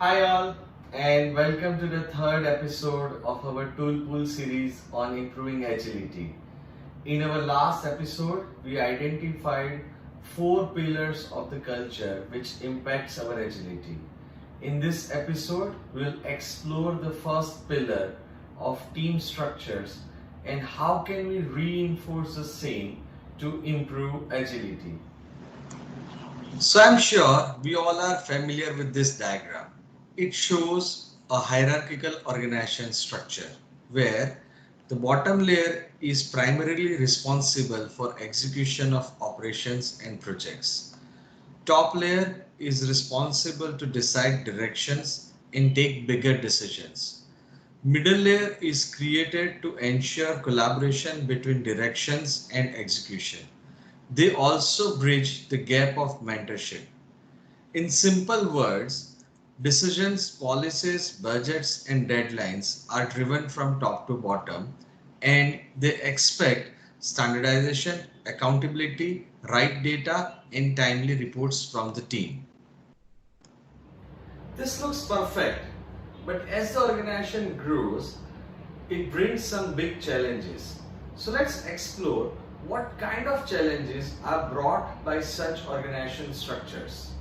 Hi all, and welcome to the third episode of our tool pool series on improving agility. In our last episode, we identified four pillars of the culture which impacts our agility. In this episode, we'll explore the first pillar of team structures and how can we reinforce the same to improve agility. So I'm sure we all are familiar with this diagram. It shows a hierarchical organization structure where the bottom layer is primarily responsible for execution of operations and projects. Top layer is responsible to decide directions and take bigger decisions. Middle layer is created to ensure collaboration between directions and execution. They also bridge the gap of mentorship. In simple words, decisions, policies, budgets, and deadlines are driven from top to bottom, and they expect standardization, accountability, right data, and timely reports from the team. This looks perfect, but as the organization grows, it brings some big challenges. So let's explore what kind of challenges are brought by such organization structures.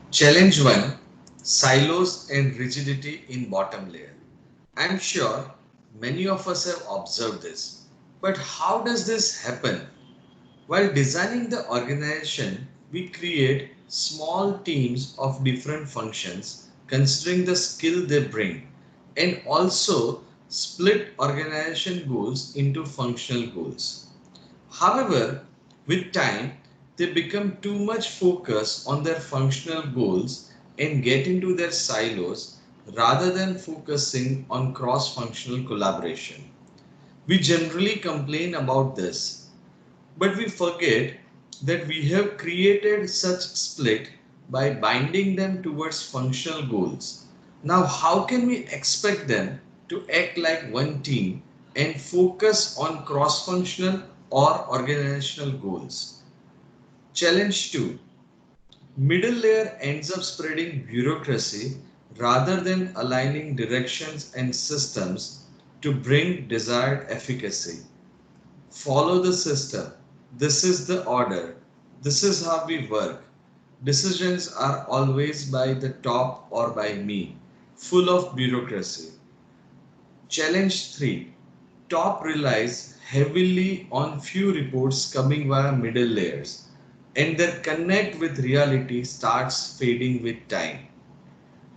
Challenge 1: Silos and rigidity in bottom layer. I'm sure many of us have observed this. But how does this happen? While designing the organization, we create small teams of different functions considering the skill they bring, and also split organization goals into functional goals. However, with time, they become too much focus on their functional goals and get into their silos rather than focusing on cross functional collaboration. We generally complain about this, but we forget that we have created such split by binding them towards functional goals. Now, how can we expect them to act like one team and focus on cross functional or organizational goals? Challenge 2: Middle layer ends up spreading bureaucracy rather than aligning directions and systems to bring desired efficacy. Follow the system. This is the order. This is how we work. Decisions are always by the top or by me, full of bureaucracy. Challenge 3: Top relies heavily on few reports coming via middle layers, and their connect with reality starts fading with time.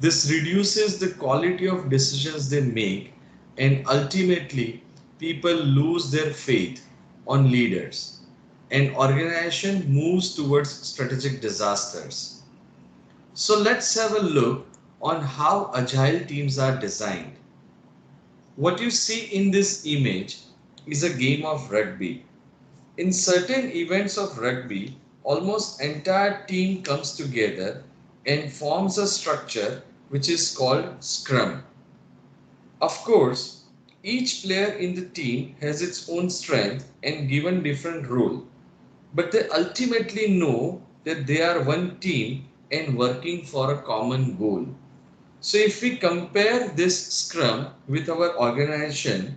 This reduces the quality of decisions they make, and ultimately, people lose their faith on leaders. An organization moves towards strategic disasters. So, let's have a look on how agile teams are designed. What you see in this image is a game of rugby. In certain events of rugby, almost entire team comes together and forms a structure which is called scrum. Of course, each player in the team has its own strength and given different role, but they ultimately know that they are one team and working for a common goal. So if we compare this scrum with our organization,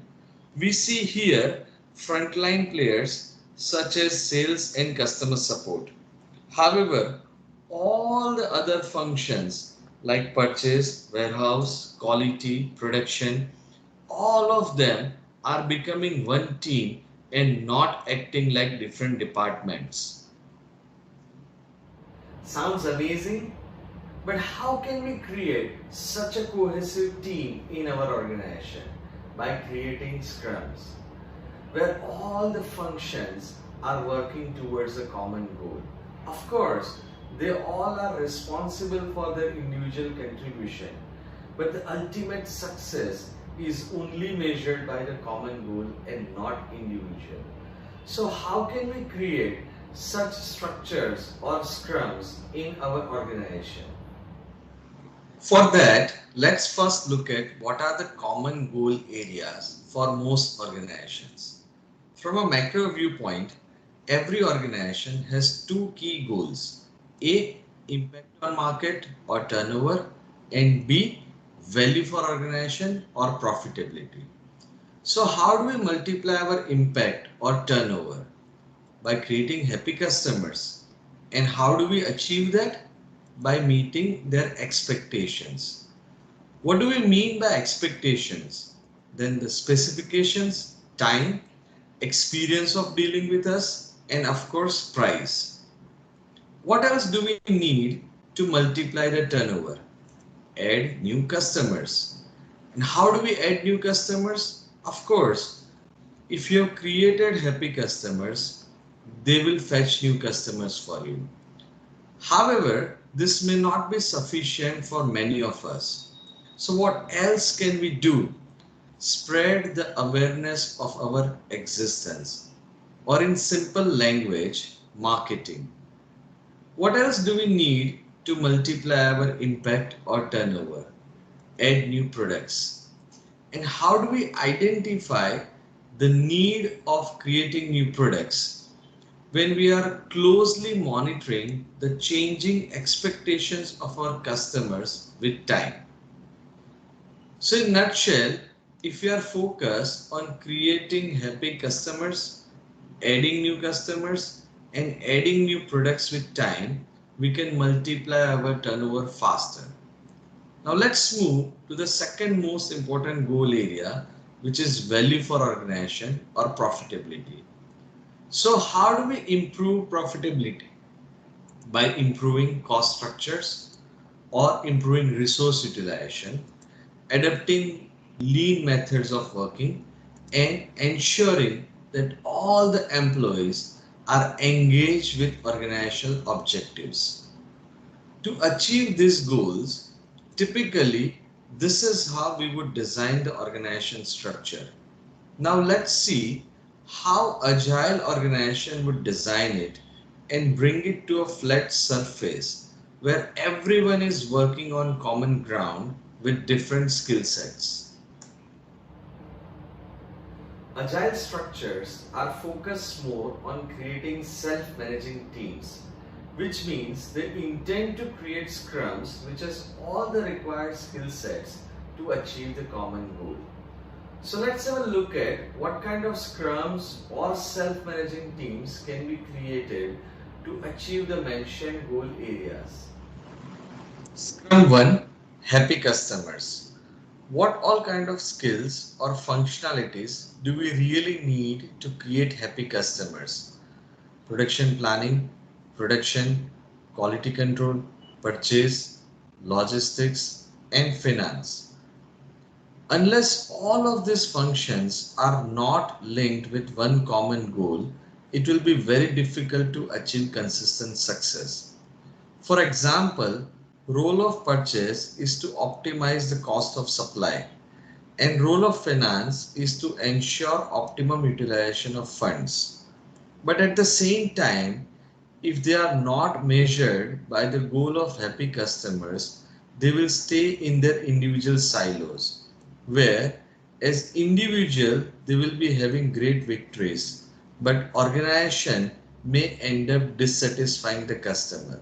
we see here frontline players such as sales and customer support. However, all the other functions like purchase, warehouse, quality, production, all of them are becoming one team and not acting like different departments. Sounds amazing, but how can we create such a cohesive team in our organization? By creating scrums, where all the functions are working towards a common goal. Of course, they all are responsible for their individual contribution, but the ultimate success is only measured by the common goal and not individual. So, how can we create such structures or scrums in our organization? For that, let's first look at what are the common goal areas for most organizations. From a macro viewpoint, every organization has two key goals: A, impact on market or turnover, and B, value for organization or profitability. So how do we multiply our impact or turnover? By creating happy customers. And how do we achieve that? By meeting their expectations. What do we mean by expectations? Then the specifications, time, experience of dealing with us, and of course price. What else do we need to multiply the turnover? Add new customers. And how do we add new customers? Of course, if you have created happy customers, they will fetch new customers for you. However, this may not be sufficient for many of us. So what else can we do? Spread the awareness of our existence, or in simple language, marketing. What else do we need to multiply our impact or turnover? Add new products. And how do we identify the need of creating new products? When we are closely monitoring the changing expectations of our customers with time. So in nutshell, if we are focused on creating happy customers, adding new customers and adding new products with time, we can multiply our turnover faster. Now let's move to the second most important goal area, which is value for organization or profitability. So how do we improve profitability? By improving cost structures or improving resource utilization, adopting lean methods of working, and ensuring that all the employees are engaged with organizational objectives. To achieve these goals, typically this is how we would design the organization structure. Now let's see how agile organization would design it and bring it to a flat surface where everyone is working on common ground with different skill sets. Agile structures are focused more on creating self-managing teams, which means they intend to create scrums which has all the required skill sets to achieve the common goal. So let's have a look at what kind of scrums or self-managing teams can be created to achieve the mentioned goal areas. Scrum 1, happy customers. What all kind of skills or functionalities do we really need to create happy customers? Production planning, production, quality control, purchase, logistics, and finance. Unless all of these functions are not linked with one common goal, it will be very difficult to achieve consistent success. For example, role of purchase is to optimize the cost of supply and role of finance is to ensure optimum utilization of funds. But at the same time, if they are not measured by the goal of happy customers, they will stay in their individual silos, where as individual they will be having great victories, but organization may end up dissatisfying the customer.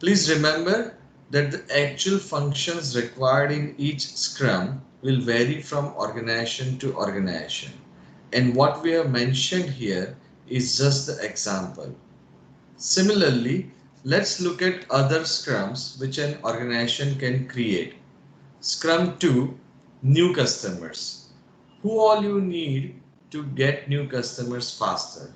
Please remember that the actual functions required in each scrum will vary from organization to organization. And what we have mentioned here is just the example. Similarly, let's look at other scrums which an organization can create. Scrum 2, new customers. Who all you need to get new customers faster?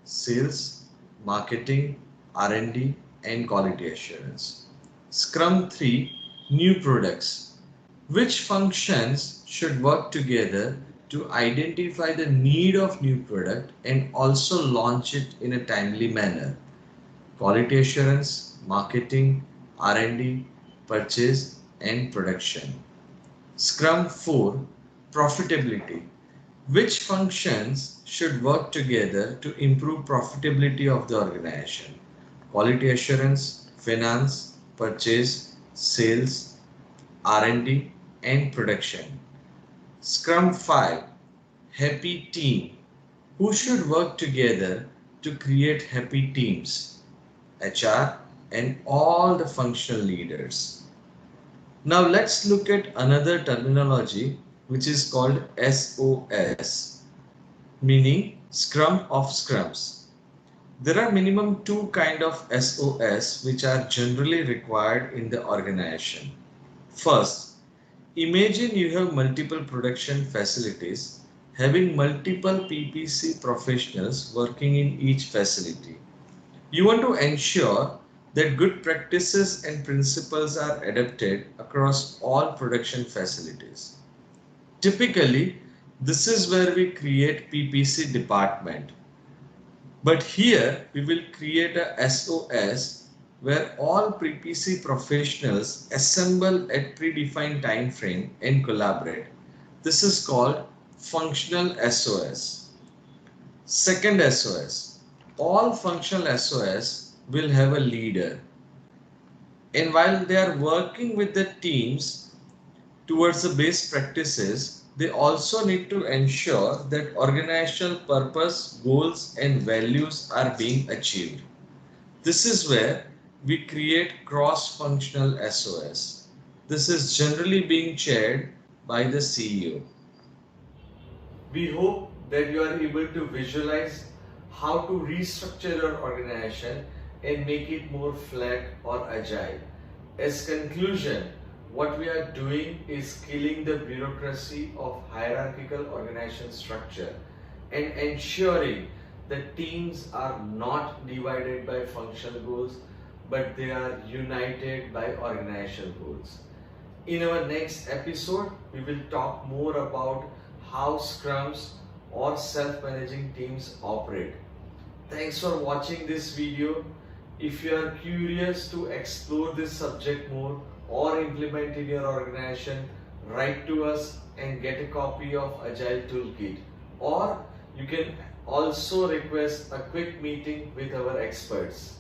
Sales, marketing, R&D, and quality assurance. Scrum 3, new products. Which functions should work together to identify the need of new product and also launch it in a timely manner? Quality assurance, marketing, R&D, purchase, and production. Scrum 4, profitability. Which functions should work together to improve profitability of the organization? Quality assurance, finance, purchase, sales, R&D, and production. Scrum 5, happy team. Who should work together to create happy teams? HR and all the functional leaders. Now let's look at another terminology which is called SOS, meaning Scrum of Scrums. There are minimum two kind of SOS which are generally required in the organization. First, imagine you have multiple production facilities having multiple PPC professionals working in each facility. You want to ensure that good practices and principles are adapted across all production facilities. Typically, this is where we create PPC department. But here we will create a SOS where all PPC professionals assemble at predefined time frame and collaborate. This is called functional SOS. Second SOS. All functional SOS will have a leader. And while they are working with the teams towards the best practices, they also need to ensure that organizational purpose, goals, and values are being achieved. This is where we create cross-functional SOS. This is generally being chaired by the CEO. We hope that you are able to visualize how to restructure your organization and make it more flat or agile. As conclusion, what we are doing is killing the bureaucracy of hierarchical organization structure and ensuring that teams are not divided by functional goals but they are united by organizational goals. In our next episode, we will talk more about how scrums or self-managing teams operate. Thanks for watching this video. If you are curious to explore this subject more or implement in your organization, write to us and get a copy of Agile Toolkit. Or you can also request a quick meeting with our experts.